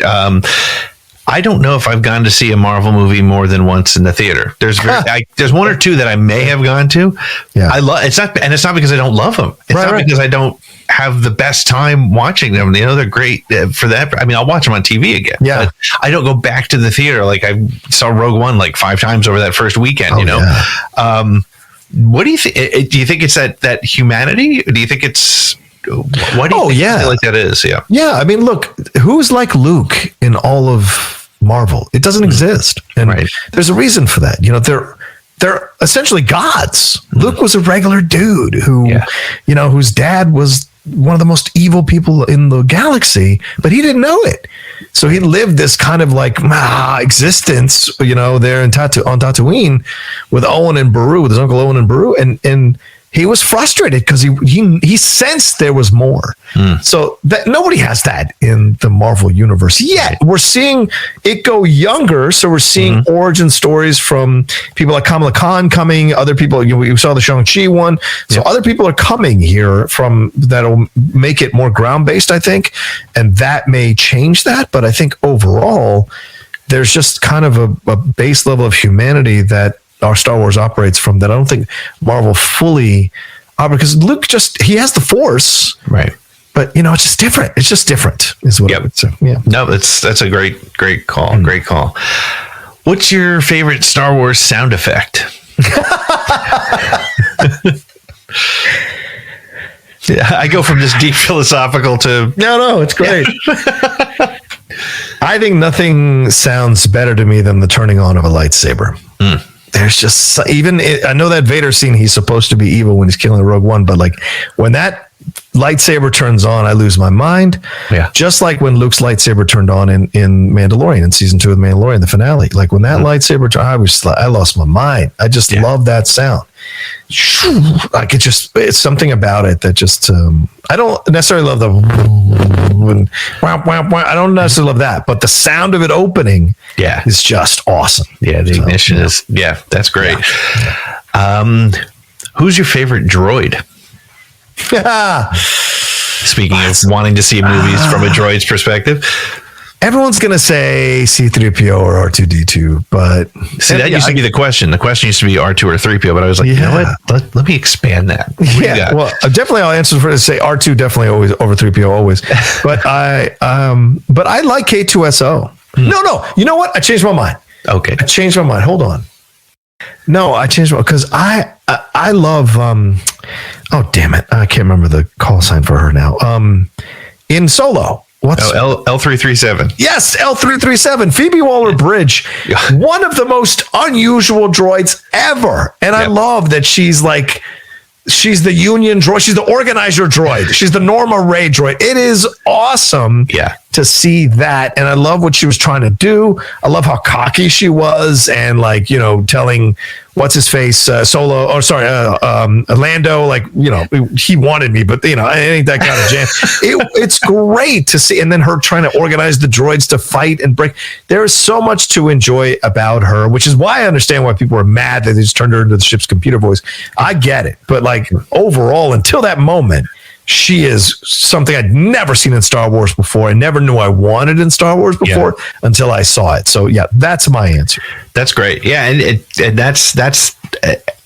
I don't know if I've gone to see a Marvel movie more than once in the theater. There's 1 or 2 that I may have gone to. Yeah. It's not because I don't love them. It's not because I don't have the best time watching them. You know, they're great for that. I mean, I'll watch them on TV again. Yeah. But I don't go back to the theater. Like I saw Rogue One like 5 times over that first weekend, you know? Yeah. What do you think? Do you think it's that humanity? Or do you think it's, what do you feel like that is? Yeah. Yeah. I mean, look, who's like Luke in all of Marvel. It doesn't exist. And Right. there's a reason for that. They're essentially gods. Luke was a regular dude who, whose dad was one of the most evil people in the galaxy, but he didn't know it. So he lived this kind of like existence, there on Tatooine with Owen and Beru, with his uncle Owen and Beru, and he was frustrated because he sensed there was more. So that nobody has that in the Marvel universe yet. We're seeing it go younger. So we're seeing origin stories from people like Kamala Khan coming, other people, we saw the Shang-Chi one. So other people are coming here from that'll make it more ground-based, I think. And that may change that. But I think overall, there's just kind of a base level of humanity that our Star Wars operates from that I don't think Marvel fully operates, because Luke he has the Force, right? But it's just different. It's just different, is what I would say. Yeah. No, that's a great call. Great call. What's your favorite Star Wars sound effect? I go from this deep philosophical to no, it's great. I think nothing sounds better to me than the turning on of a lightsaber. There's just I know that Vader scene, he's supposed to be evil when he's killing Rogue One, but like when that lightsaber turns on, I lose my mind. Yeah. Just like when Luke's lightsaber turned on in Mandalorian, in season 2 of The Mandalorian, the finale. Like when that lightsaber turned, I lost my mind. I just love that sound. Like it's something about it that just I don't necessarily love the I don't necessarily love that, but the sound of it opening is just awesome. The ignition is that's great. Who's your favorite droid? Speaking of wanting to see movies from a droid's perspective, everyone's going to say C-3PO or R2-D2, but see, that used to be the question. The question used to be R2 or 3PO, but I was like, you know what? Let me expand that. Well, definitely I'll answer for to say R2 definitely always over 3PO always. But I like K2SO. No. You know what? I changed my mind. Okay. I changed my mind. Hold on. No, I changed my because I love oh damn it. I can't remember the call sign for her now. In Solo. L337. Yes, L337. Phoebe Waller-Bridge, one of the most unusual droids ever. And I love that she's the Union droid. She's the organizer droid. She's the Norma Ray droid. It is awesome to see that. And I love what she was trying to do. I love how cocky she was and telling what's his face Lando, he wanted me, but I ain't that kind of jam. It's great to see. And then her trying to organize the droids to fight and break. There is so much to enjoy about her, which is why I understand why people are mad that they just turned her into the ship's computer voice. I get it. But overall, until that moment, she is something I'd never seen in Star Wars before. I never knew I wanted in Star Wars before until I saw it. So that's my answer. That's great. Yeah, and that's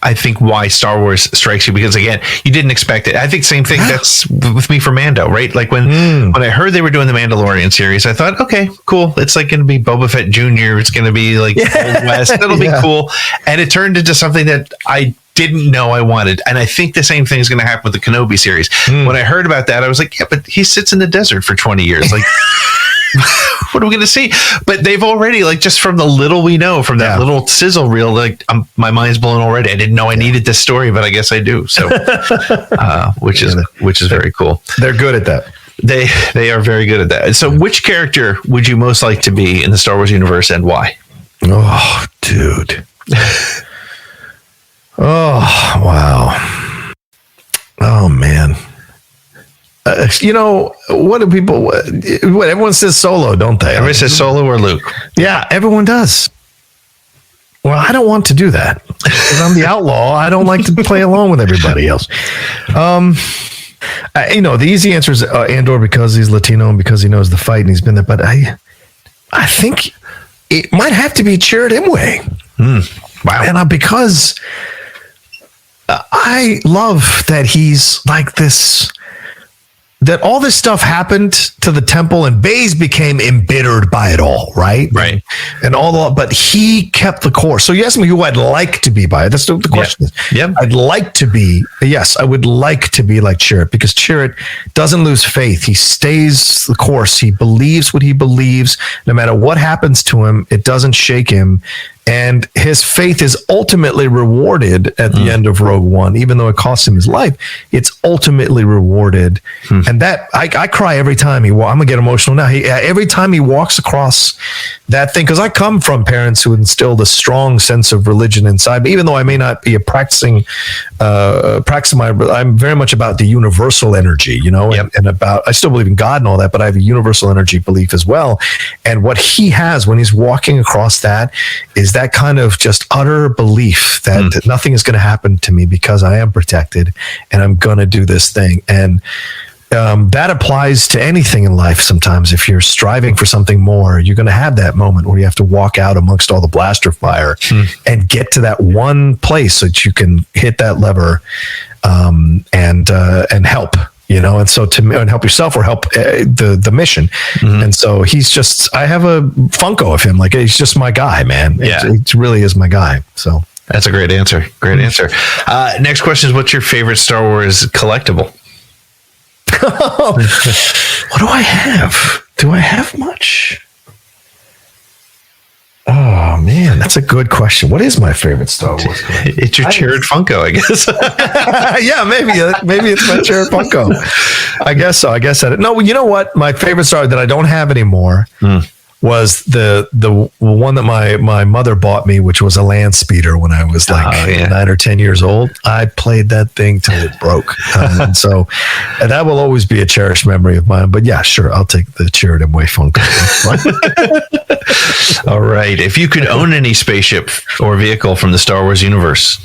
I think why Star Wars strikes you, because again, you didn't expect it. I think same thing that's with me for Mando, right? Like when I heard they were doing the Mandalorian series, I thought, okay, cool. It's going to be Boba Fett Jr. It's going to be Old West. That'll be cool. And it turned into something that I didn't know I wanted. And I think the same thing is going to happen with the Kenobi series. When I heard about that, I was like, but he sits in the desert for 20 years. Like, what are we going to see? But they've already, just from the little we know, from that little sizzle reel, my mind's blown already. I didn't know I needed this story, but I guess I do. So, which is very cool. They're good at that. They are very good at that. So which character would you most like to be in the Star Wars universe, and why? Oh, dude. Oh, wow. Oh, man. What do people, what everyone says Solo, don't they? Everyone says Solo or Luke. Yeah, everyone does. Well, I don't want to do that. Because I'm the outlaw. I don't like to play along with everybody else. The easy answer is Andor, because he's Latino and because he knows the fight and he's been there. But I think it might have to be Chirrut Imwe. Wow. And because I love that he's like this that all this stuff happened to the temple, and Baze became embittered by it all, right? Right. And but he kept the course. So you asked me who I'd like to be by. That's the question. Yep. I'd like to be, yes, I would like to be like Chirrut, because Chirrut doesn't lose faith. He stays the course. He believes what he believes. No matter what happens to him, it doesn't shake him. And his faith is ultimately rewarded at the end of Rogue One, even though it costs him his life. It's ultimately rewarded, and that I cry every time I'm gonna get emotional now. Every time he walks across that thing, because I come from parents who instilled a strong sense of religion inside me. Even though I may not be practicing I'm very much about the universal energy, and about, I still believe in God and all that, but I have a universal energy belief as well. And what he has when he's walking across that is that kind of just utter belief that nothing is going to happen to me because I am protected and I'm going to do this thing. And that applies to anything in life. Sometimes if you're striving for something more, you're going to have that moment where you have to walk out amongst all the blaster fire and get to that one place so that you can hit that lever and help. And so and help yourself or help the mission. And so he's just, I have a Funko of him. Like, he's just my guy, man. Yeah. It really is my guy. So that's a great answer. Great answer. Next question is, what's your favorite Star Wars collectible? What do I have? Do I have much? Oh man, that's a good question. What is my favorite Star Wars? It's your Chirrut Funko, I guess. Yeah, maybe it's my Chirrut Funko. I guess so. I guess that. No, you know what? My favorite Star that I don't have anymore was the one that my mother bought me, which was a land speeder when I was like 9 or 10 years old. I played that thing till it broke, and so that will always be a cherished memory of mine. But yeah, sure, I'll take the Chirrut Way Funko. All right. If you could own any spaceship or vehicle from the Star Wars universe,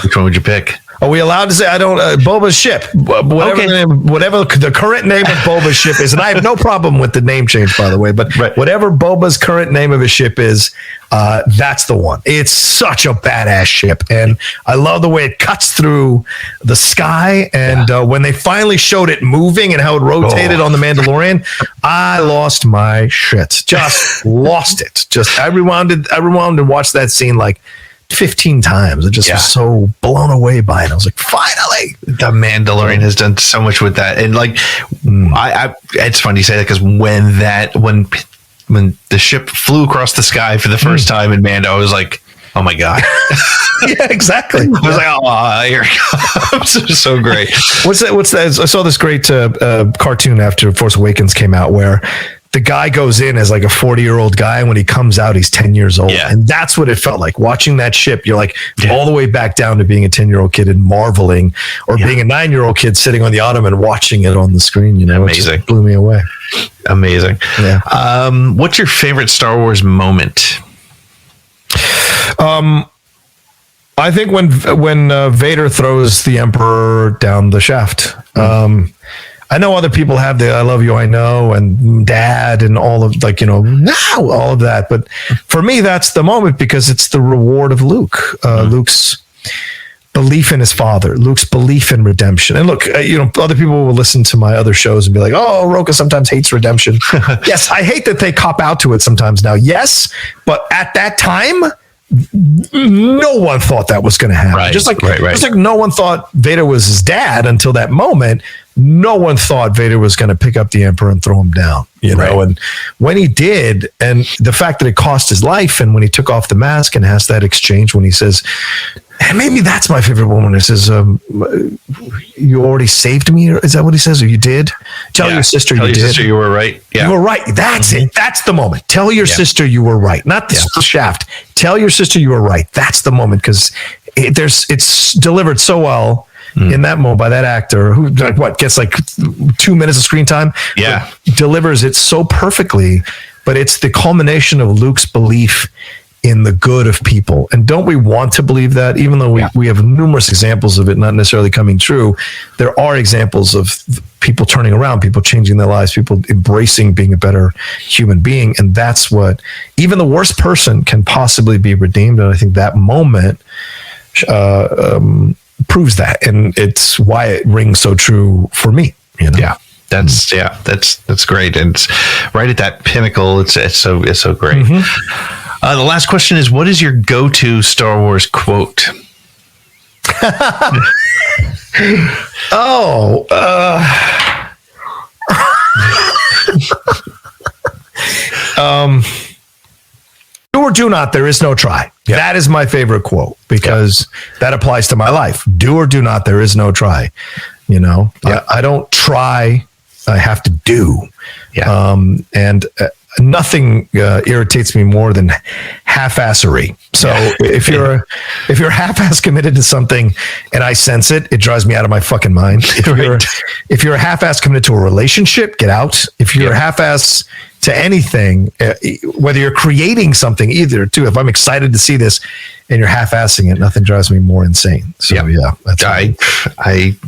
which one would you pick? Are we allowed to say? I don't. Boba's ship, whatever the current name of Boba's ship is, and I have no problem with the name change, by the way. But whatever Boba's current name of his ship is, that's the one. It's such a badass ship, and I love the way it cuts through the sky. And when they finally showed it moving and how it rotated on the Mandalorian, I lost my shit. Just lost it. Just I rewound and watched that scene like 15 times. I just was so blown away by it. I was like, finally, the Mandalorian has done so much with that. And like, it's funny you say that, because when the ship flew across the sky for the first time in Mando, I was like, oh my God. Yeah, exactly. I was like, oh, here it comes. So great. What's that? I saw this great cartoon after Force Awakens came out where the guy goes in as like a 40-year-old guy, and when he comes out, he's 10 years old. Yeah. And that's what it felt like. Watching that ship, you're like all the way back down to being a 10-year-old kid and marveling, or being a 9-year-old kid sitting on the ottoman watching it on the screen. Amazing. It just blew me away. Amazing. Yeah. What's your favorite Star Wars moment? I think when Vader throws the Emperor down the shaft. I know other people have the "I love you, I know" and Dad and all of all of that, but for me, that's the moment, because it's the reward of Luke. Luke's belief in his father, Luke's belief in redemption. And look, other people will listen to my other shows and be like, "Oh, Rocha sometimes hates redemption." Yes, I hate that they cop out to it sometimes now. Yes, but at that time, no one thought that was going to happen. Right, just like no one thought Vader was his dad until that moment. No one thought Vader was going to pick up the Emperor and throw him down, know. And when he did, and the fact that it cost his life, and when he took off the mask and has that exchange when he says, and maybe that's my favorite moment. It says, "You already saved me." Is that what he says? Or you did? Tell your sister you did. Tell your sister you were right. Yeah. You were right. That's it. That's the moment. Tell your sister you were right. Not the shaft. Tell your sister you were right. That's the moment, because it's delivered so well in that moment by that actor who gets like 2 minutes of screen time. Yeah. Delivers it so perfectly, but it's the culmination of Luke's belief in the good of people. And don't we want to believe that? Even though we have numerous examples of it not necessarily coming true, there are examples of people turning around, people changing their lives, people embracing being a better human being. And that's what even the worst person can possibly be redeemed. And I think that moment proves that. And it's why it rings so true for me. Yeah. That's great, and it's right at that pinnacle. It's so great. The last question is, what is your go-to Star Wars quote? Do or do not, there is no try. Yep. That is my favorite quote because that applies to my life. Do or do not, there is no try. You know, I don't try. I have to do. Yeah. And nothing irritates me more than half-assery. So if you're half-ass committed to something and I sense it, it drives me out of my fucking mind. If you're half-ass committed to a relationship, get out. If you're half-ass to anything, whether you're creating something either, too. If I'm excited to see this and you're half-assing it, nothing drives me more insane. So that's I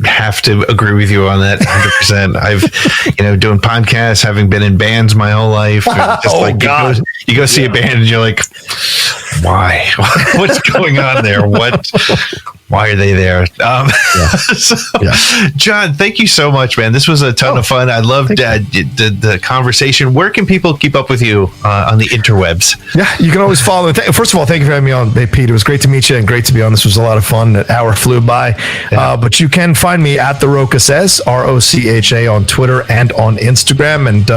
have to agree with you on that 100%. I've, doing podcasts, having been in bands my whole life. God. You go see a band and you're like, why? What's going on there? Why are they there? John, thank you so much, man. This was a ton of fun. I loved the conversation. Where can people keep up with you on the interwebs? Yeah, you can always follow. First of all, thank you for having me on. Hey, Pete, it was great to meet you and great to be on. This was a lot of fun. An hour flew by. But you can find me at The Rocha Says, ROCHA, on Twitter and on Instagram. And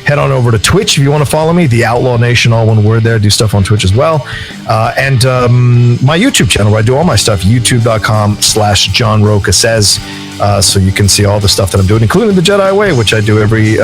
head on over to Twitch if you want to follow me. The Outlaw Nation, all one word there. Do stuff on Twitch as well. And my YouTube channel where I do all my stuff, youtube.com/John Rocha Says. So you can see all the stuff that I'm doing, including the Jedi Way, which I do every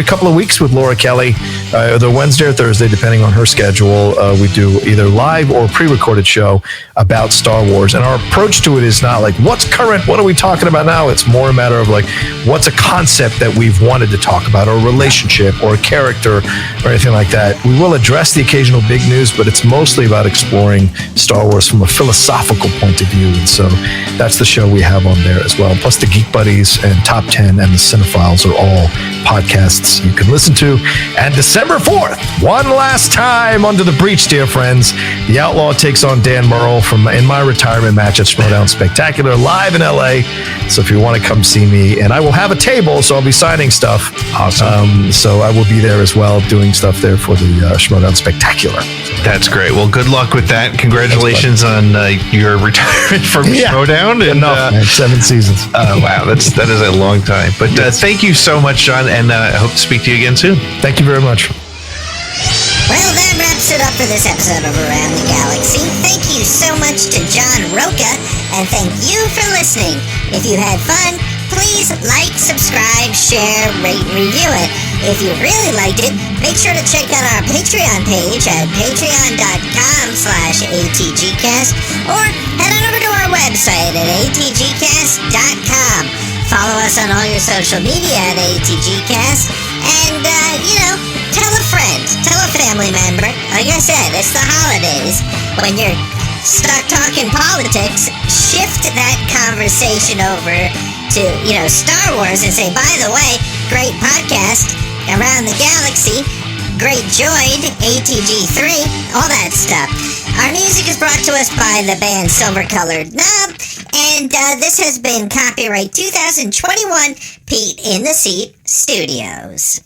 couple of weeks with Laura Kelly, either Wednesday or Thursday, depending on her schedule. We do either live or pre-recorded show about Star Wars. And our approach to it is not like, what's current? What are we talking about now? It's more a matter of like, what's a concept that we've wanted to talk about, or a relationship or a character or anything like that. We will address the occasional big news, but it's mostly about exploring Star Wars from a philosophical point of view. And so that's the show we have on there as well. Plus the Geek Buddies and Top 10 and the Cinephiles are all podcasts you can listen to. And December 4th, one last time under the breach, dear friends, the Outlaw takes on Dan Murrell in my retirement match at Schmoedown Spectacular live in LA. So if you want to come see me, and I will have a table, so I'll be signing stuff. Awesome. So I will be there as well, doing stuff there for the Schmoedown Spectacular. That's great. Well, good luck with that. Congratulations on your retirement from Schmoedown. Enough, man. 7 seasons. Wow, that is a long time. But thank you so much, John, and I hope to speak to you again soon. Thank you very much. Well, that wraps it up for this episode of Around the Galaxy. Thank you so much to John Rocha, and thank you for listening. If you had fun, please like, subscribe, share, rate, and review it. If you really liked it, make sure to check out our Patreon page at patreon.com/ATGcast, or head on over to our website at atgcast.com. Follow us on all your social media at ATGcast, and, tell a friend, tell a family member. Like I said, it's the holidays. When you're stuck talking politics, shift that conversation over to, Star Wars and say, by the way, great podcast, Around the Galaxy, great Droid, ATG3, all that stuff. Our music is brought to us by the band Silver Colored Knob, and this has been copyright 2021 Pete in the Seat Studios.